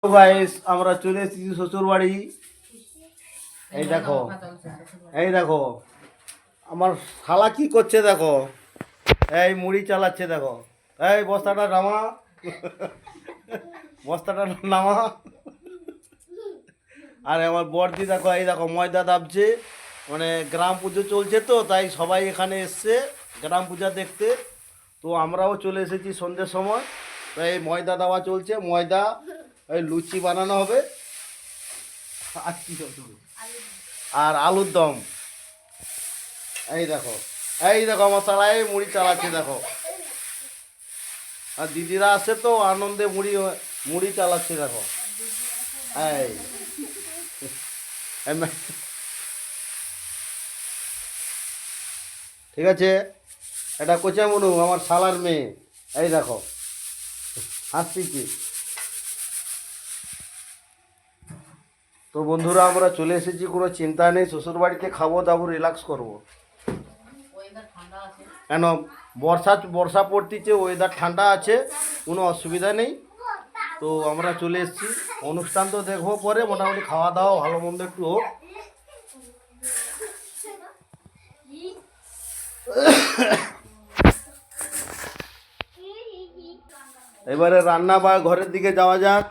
Guys আমরা চলে এসেছি শ্বশুর বাড়ি। এই দেখো আমার শালা কি করছে, দেখো এই মুড়ি চালাচ্ছে, দেখো এই বস্তাটা নামা, বস্তাটা নামা। আর আমার বড়দি দেখো, এই দেখো ময়দা দাবছে, মানে গ্রাম পুজো চলছে তো তাই সবাই এখানে এসছে গ্রাম পূজা দেখতে। তো আমরাও চলে এসেছি সন্ধ্যের সময়, তাই এই ময়দা দেওয়া চলছে, ময়দা এই লুচি বানানো হবে আর আলুর দম। এই দেখো আমার শালায় মুড়ি চালাচ্ছে, দেখো আর দিদিরা আসে তো আনন্দে মুড়ি চালাচ্ছে, দেখো এই ঠিক আছে। এটা কোচা মনু আমার শালার মেয়ে, এই দেখো হাসছি কি। তো বন্ধুরা আমরা চলে এসেছি, কোনো চিন্তা নেই, শ্বশুর বাড়িতে খাবো দাবো, রিল্যাক্স করবো। কেন বর্ষা পড়তিছে, ওয়েদার ঠান্ডা আছে, কোনো অসুবিধা নেই। তো আমরা চলে এসেছি, অনুষ্ঠান তো দেখবো পরে, মোটামুটি খাওয়া দাওয়া ভালো মন্দ একটু হোক। এবারে রান্না বা ঘরের দিকে যাওয়া যাক।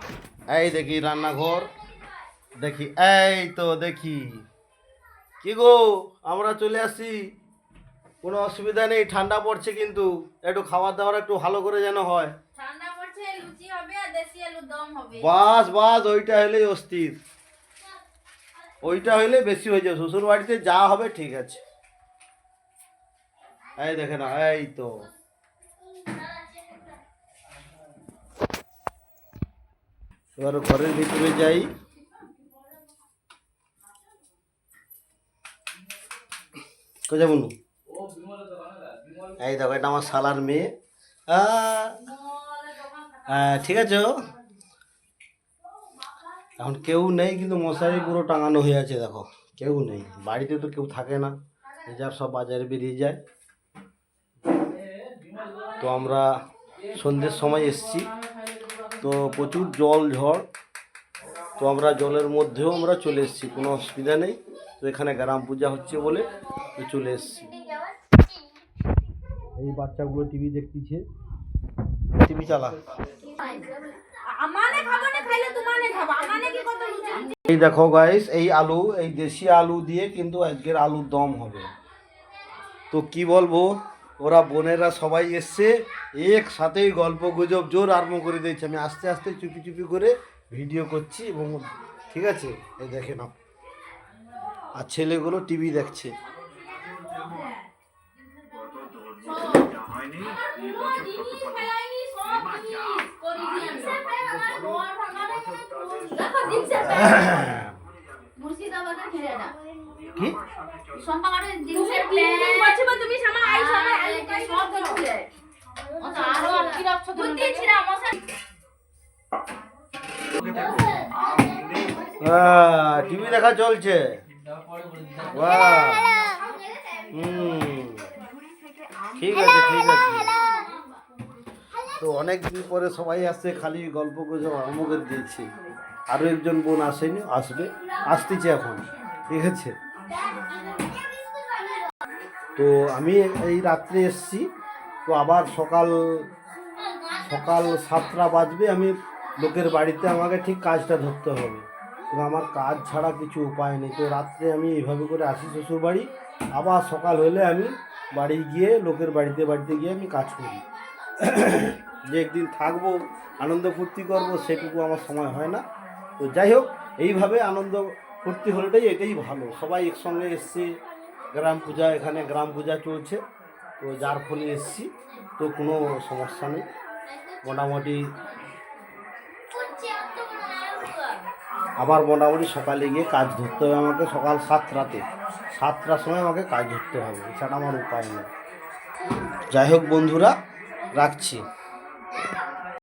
এই দেখি রান্নাঘর, দেখি এই তো দেখি কি গো, আমরা চলে আসছি, কোনো অসুবিধা নেই। ঠান্ডা পড়ছে কিন্তু একটু খাওয়া দাওয়ার একটু ভালো করে যেন হয়। ঠান্ডা পড়ছে, লুচি হবে আর দেশি আলুর দম হবে। বাস ওইটা হলেই অস্থির, ওইটা হইলে বেশি হয়ে যাবে। শ্বশুর বাড়িতে যা হবে ঠিক আছে। এই দেখে না, এই তো এবার ঘরের ভিতরে যাই। কোথায় বলু, এই দেখো এটা আমার শালার মেয়ে। ঠিক আছে, এখন কেউ নেই কিন্তু মশারি পুরো টাঙানো হয়ে আছে, দেখো কেউ নেই বাড়িতে, তো কেউ থাকে না, যার সব বাজারে বেরিয়ে যায়। তো আমরা সন্ধ্যের সময় এসছি, তো প্রচুর জল ঝড়, তো আমরা জলের মধ্যেও আমরা চলে এসেছি, কোনো অসুবিধা নেই। তো এখানে গ্রাম পূজা হচ্ছে বলে তো চলে এসেছি। এই বাচ্চাগুলো টিভি দেখতেছে, টিভি চালা। এই দেখো গাইস, এই আলু, এই দেশি আলু দিয়ে কিন্তু আজকের আলুর দম হবে। তো কি বলবো, ওরা বোনেরা সবাই এসছে, একসাথেই গল্প গুজব জোর আরম্ভ করে দিয়েছে। আমি আস্তে আস্তে চুপি চুপি করে ভিডিও করছি, এবং ঠিক আছে এই দেখে নাও, আর ছেলেগুলো টিভি দেখছে। কি টিভি দেখা চলছে, ঠিক আছে ঠিক আছে। তো অনেকদিন পরে সবাই আসছে, খালি গল্প গুজব আরম্ভ করে দিয়েছি। আরও একজন বোন আসেনি, আসতেছে এখন, ঠিক আছে। তো আমি এই রাত্রে এসছি, তো আবার সকাল 7টা বাজবে, আমি লোকের বাড়িতে আমাকে ঠিক কাজটা ধরতে হবে, তো আমার কাজ ছাড়া কিছু উপায় নেই। তো রাত্রে আমি এইভাবে করে আসি শ্বশুর বাড়ি, আবার সকাল হলে আমি বাড়ি গিয়ে লোকের বাড়িতে গিয়ে আমি কাজ করি। যে একদিন থাকবো, আনন্দ ফুর্তি করবো, সেটুকু আমার সময় হয় না। তো যাই হোক, এইভাবে আনন্দ ফুর্তি হলেটাই এটাই ভালো। সবাই একসঙ্গে এসছে, গ্রাম পূজা, এখানে গ্রাম পূজা চলছে, তো যার ফলে এসছি, তো কোনো সমস্যা নেই। মোটামুটি সকালে গিয়ে কাজ ধরতে হবে আমাকে, সকাল 7টার সময় আমাকে কাজ ধরতে হবে, এছাড়া আমার উপায় নেই। যাই হোক বন্ধুরা, রাখছি।